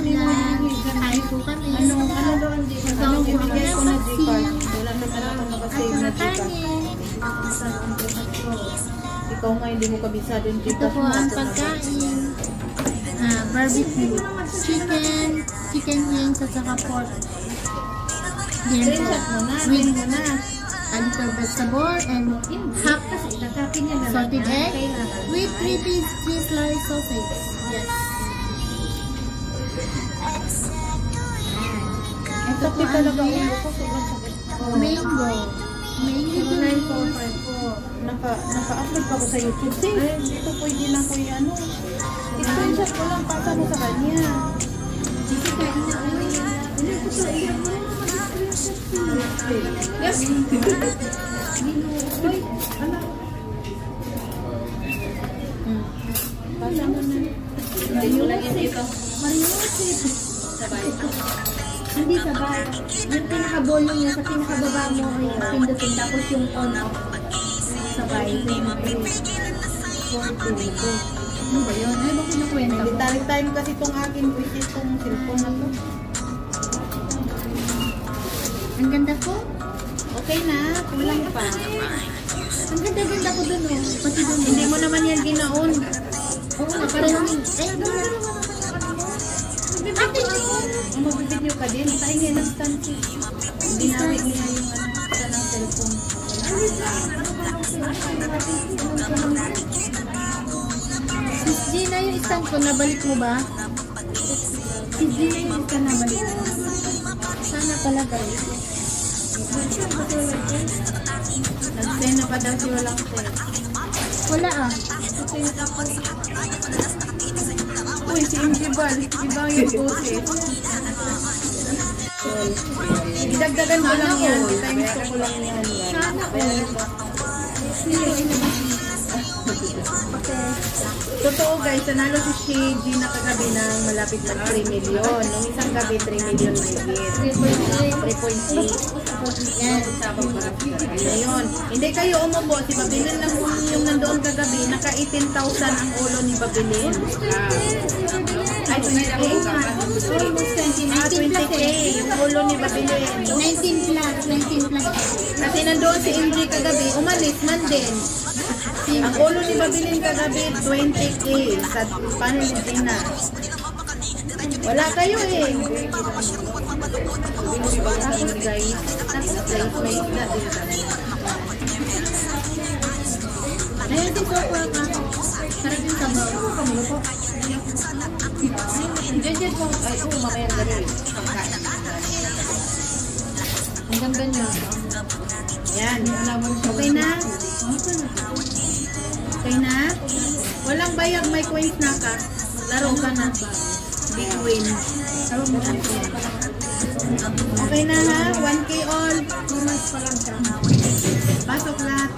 vlog. Kain po kami. Ano doon dito? Anong ibigay ko na Gcash? Wala naman ako nakasave na Gcash. Ikaw nga hindi mo kabisado yung Ito Gcash po mo. ang pagkain. Barbecue. Chicken wings at saka pork. Yan po. With a little vegetable and half salted egg with 3-piece cheese slice sausage. Yes. Ito po talaga ulo ko. Sobrang sakit. Mango. Mango. 9454. Naka-upload pa ko sa YouTube. Ito pwede lang ko yung ano. I-screenshot ko lang. Pasa mo sa kanya. Yes. Pasa mo na. Hindi mo lang yan dito. Sabay. Hindi sabay. Yung pinaka-volume niya sa pinaka-baba mo yung pindutin tapos yung on-off sabay. Ano ba yun? Ano ba kinakwenta ko? Detailing time kasi itong akin which is itong cellphone na to. Ang ganda ko. Okay na, kulang pa. Ang ganda-ganda ko dun oh. Pati dun. Hindi mo naman yan ginaon. Oo nga, parang Ang mag-video ka din, tayo nga ng stand. Binawi niya yung stand ng cellphone. Sis Gina, yung stand ko, nabalik mo ba? Sis Gina, yung stand nabalik mo. Sana pala guys. Nag-send na pa daw si walang send. Wala ah. Uy, si Injibal. Ibang yung boses. Idagdagan ko lang yan. Times ko lang yan. Sana all. Totoo guys, nanalo si Gina kagabi ng malapit na 3 million. Nung isang gabi, 3 million may hit. 3.8. Yan, sabang marami. Ngayon, hindi kayo umupo. Si Babilin lang yung nandoon kagabi. Naka 18,000 ang ulo ni Babilin. Ay, 20K. Almost 20K yung ulo ni Babilin. 19 plus. Kasi nandoon si MJ kagabi, umalis man din. Ang ulo ni Babilin kagabi, 20K sa panel ni Gina. Wala kayo eh. Tapos guys, may isda din kami. Ayun, si Coco ka. Sarap yung sabaw. Kamulo po. Diyan po. Ay, mamaya na rin. Ang ganda niya. Yan. Okay na? Okay na? Walang bayag, may coins na ka. Laro ka na. Big win. Okay na ha? 1K all. 2 months pa lang siya. Pasok lahat.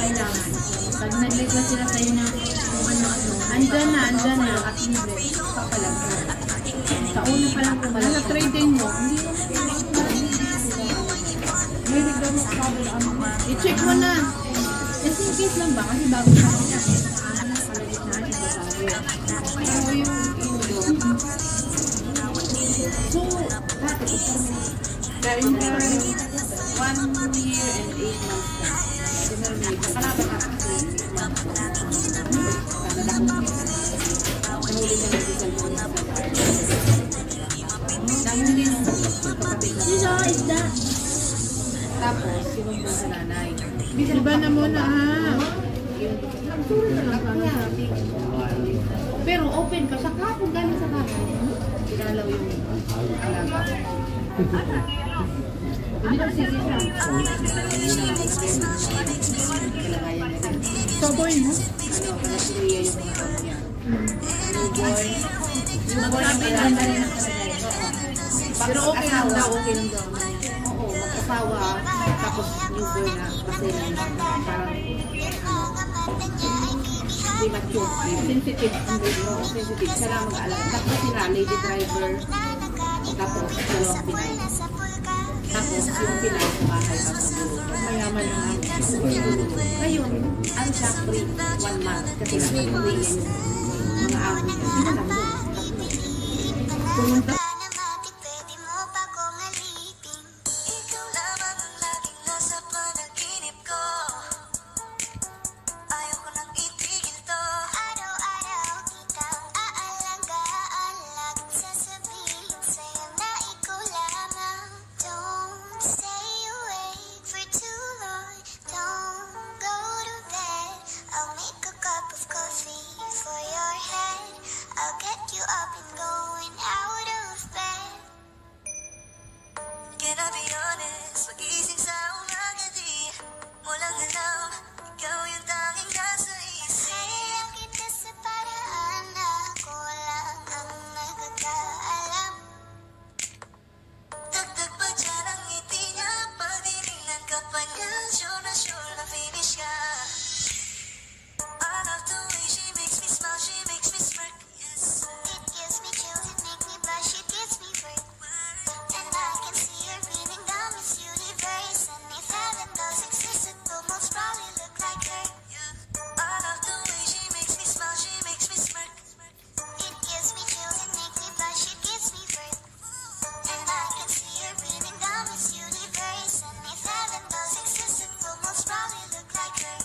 Kailangan. Pag nag-request sila sa'yo na ano-ano. Andyan na. At libre. Papalag. Sa una pa lang kung wala trading mo. I-check mo na. Kasi in case lang ba? Kasi bago sa akin. So, dahil na 1 year and 8 months na. Isda. Tapos, sinumbong sa nanay. Diba na muna ha? Pero open pa. Sa kapag gano'n sa kapag. Pinalaw yung alaga. Hindi lang sige siya. Soboy mo? Ano, pinasuya yung mga tao niya. Newborn. Newborn ang pinalaga rin ang kalagay. Pero okay lang daw. Oo, magkasawa. Tapos newborn na. Kasi parang hindi mature. Sensitive ang baby. Sensitive. Siya lang mag-aalaga. Tapos sila, lady driver. Tapos dalawang Pinay. Tapos yung Pinay sa bahay. Tapos mayaman na nga. Ngayon, ano siya free? 1 month. Kasi free yan yung mga amo niya. Sila lang doon. Tapos pumunta. Pwede mo ba kong alipin? Ikaw lamang ang laging nasa panaginip ko. Ayoko nang itigil to. Araw-araw kitang aalagaan. Laging sasabihin sa'yo na ikaw lamang. Don't stay awake for too long. Don't go to bed. I'll make a cup of coffee for your head. I'll get you up and going out of bed. Can I be honest? Magising sa umaga di mo lang alam. Ikaw yung tanging nasa isip. Hayaan kita sa paraan na ako lang ang nakakaalam. Dagdag pa dyan ang ngiti niya. Pag dinilan ka pa niya, sure na finish ka. I love the way she makes me smile, she makes me smirk. Yes. It gives me chills, it makes me blush, it gives me breath. And I can see her beaming down this universe. And if heaven does exist, it will most probably look like her. I love the way she makes me smile, she makes me smirk. It gives me chills, it makes me blush, it gives me breath. And I can see her beaming down this universe. And if heaven does exist, it will most probably look like her.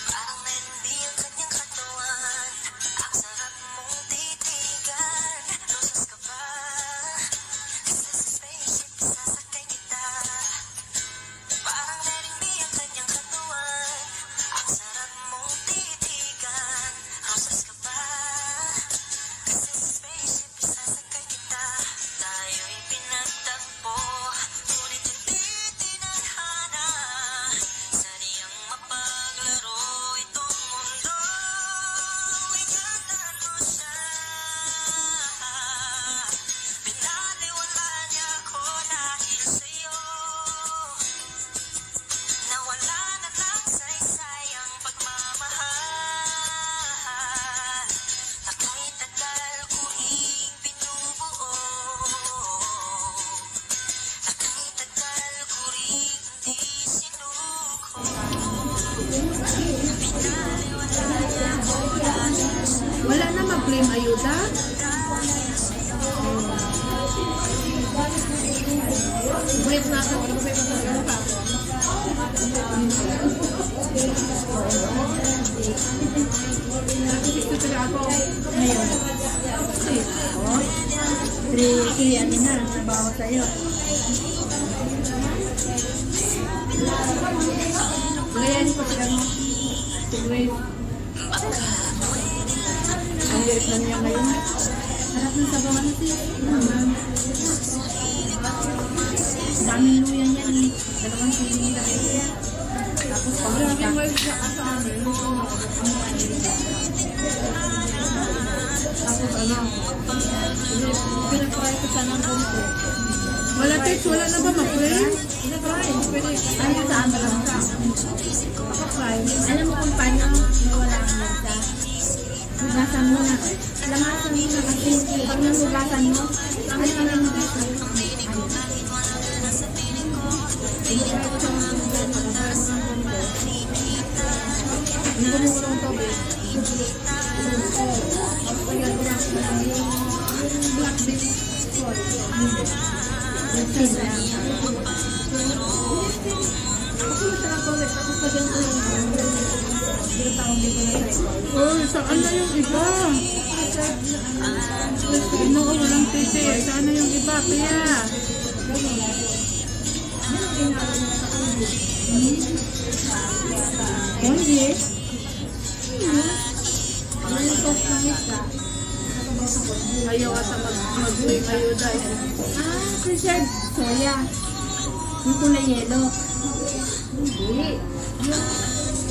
Parang hindi ang kanyang katawan. Ang sarap mong titigan. Rosas ka ba? Kasi sa spaceship sasakay kita. Parang hindi ang kanyang katawan. Ang sarap mong titigan. Rosas ka ba? Kasi sa spaceship sasakay kita. Tayo'y pinagtagpo, ngunit hindi tinadhana. Sadyang mapaglaro itong mundo. Ingatan mo siya. Pinaliwala niya ako dahil sa'yo. Nawala na lang saysay ang pagmamahal. Ako'y tagal ko ring binubuo. Ako'y tagal ko ring di sinuko. Wala na mag-claim ayuda? Wait na ako. Ngayon. Oh. 3K ano na, nabawa sa'yo. Ngayon ko siya mo. Wait. Ang liit na niya ngayon. Harap ng sabaw na siya. Daming luya yan eh. 2 siling na rin. Tapos Laging may siya ka sa amin. tapos ano, pinag-try ko siya ng konti. Wala text, wala na ba mag-claim? Ayaw saan ba lang siya? Alam mo kung paano nawala ang lasa? Hugasan mo na. Lamasan mo na kasi pag nahugasan mo, ang lang hugasan mo. Hindi ko muna ito, babe. Black bean. Oh, saan na yung iba? Ano ko walang titi? Saan na yung iba, Pia? Hindi. Ayaw ata mag-claim ayuda eh. Preserved soya. Yung kulay yellow. Hindi. Yung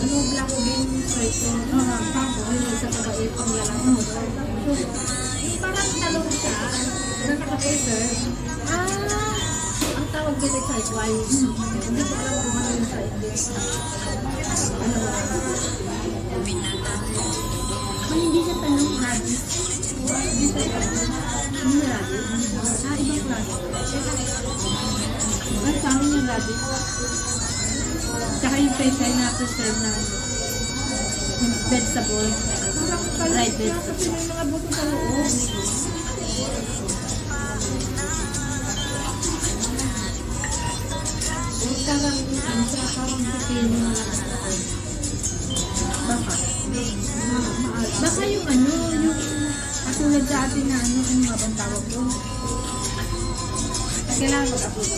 ano, black bean soy. Tapos, yung sa kabait ang lalaki. Yung parang talong siya. Nakaka-preserve. get excited why. Hindi ko alam kung ano yung side dish. Kung hindi siya tanong habis. Ano yung radish? Ibang klase. At sa amin yung radish. Tsaka yung pechay na preserve na vegetable. Dried vegetable. Kasi may mga buto sa loob. Parang pipino na lang. Baka yung ano, yung katulad sa atin na ano nga bang tawag doon? Kailangan mag-approve.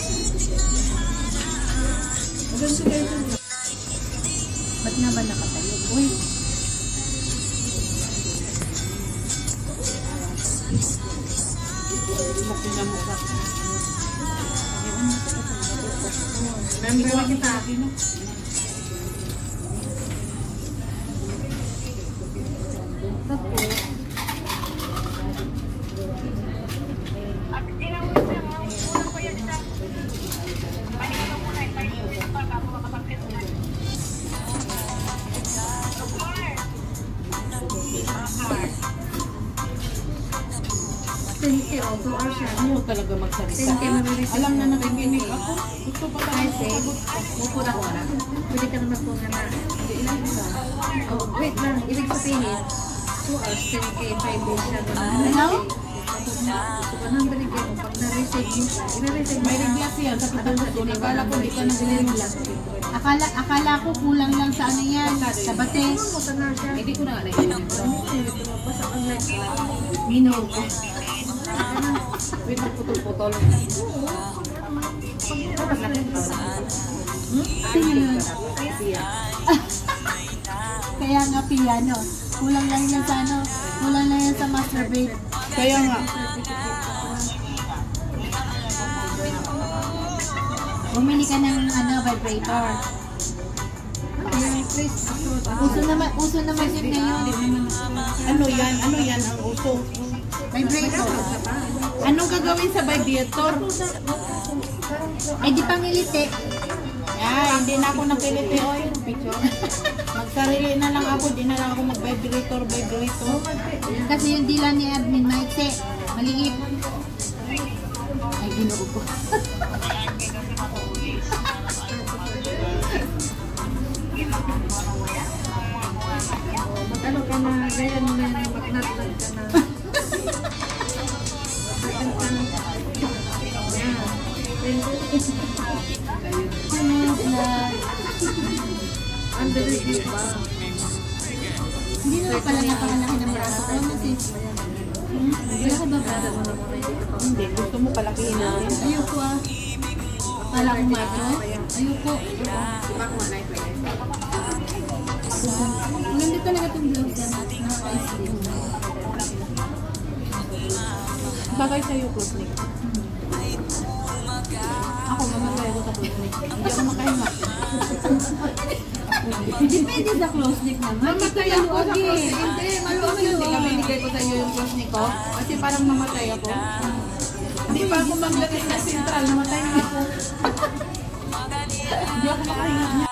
Ganito kayo po. Ba't nga ba nakatayo? Uy. Makinamukha. Member kita. Tapos, ayaw talaga magsalita. Alam na nakikinig ako. Gusto pa tayo sagot. Mupura ko na. Pwede ka naman po nga na. Oh, wait lang. Ibig sabihin, 2 hours, 10K, 5 days siya. Ano? 100K mo. Pag na-receive mo siya, i-receive mo May siya. reglas yan. Sa pagkagusto. Akala ko di ka nag-reglas. Akala ko kulang lang sa ano yan, sa bates. Hindi ko na nga naiinom. Minor ko. Wait, magputol-putol. Kaya nga piano. Kulang lang yan sa ano, kulang lang yan sa masturbate. Kaya nga. Bumili ka ng ano, vibrator. Uso naman yun ngayon. Ano yan? Ano yan ang uso? Vibrator. Anong gagawin sa vibrator? Eh di pangiliti. Hindi na ako nakiliti. O, yung picture. Magsarili na lang ako. Di na lang ako mag-vibrator. Kasi yung dila ni admin, maiksi. Maliit. Ay, ginoo ko. Mag-ano ka na, ganyan mo na yung mag-nat-nat ka na. Underrated ba? Hindi naman pala napakalaki ng braso ko. Wala ka ba braso? Hindi. Gusto mo palakihin natin. Ayoko ah. Kala ko macho. Ayoko. Maganda talaga itong gloves na nakaka-slim. Bagay sa'yo, Klosnik. Ako, mamatay ako sa Klosnik. Hindi ako makahinga. Depende sa close knit naman. Mamatay ako sa Klosnik. Hindi, maluwag yun. Hindi ka binigay ko sa'yo yung Klosnik ko. Kasi parang mamatay ako. Hindi pa ako maglagay sa sentral. Namatay na ako. Hindi ako makahinga niya.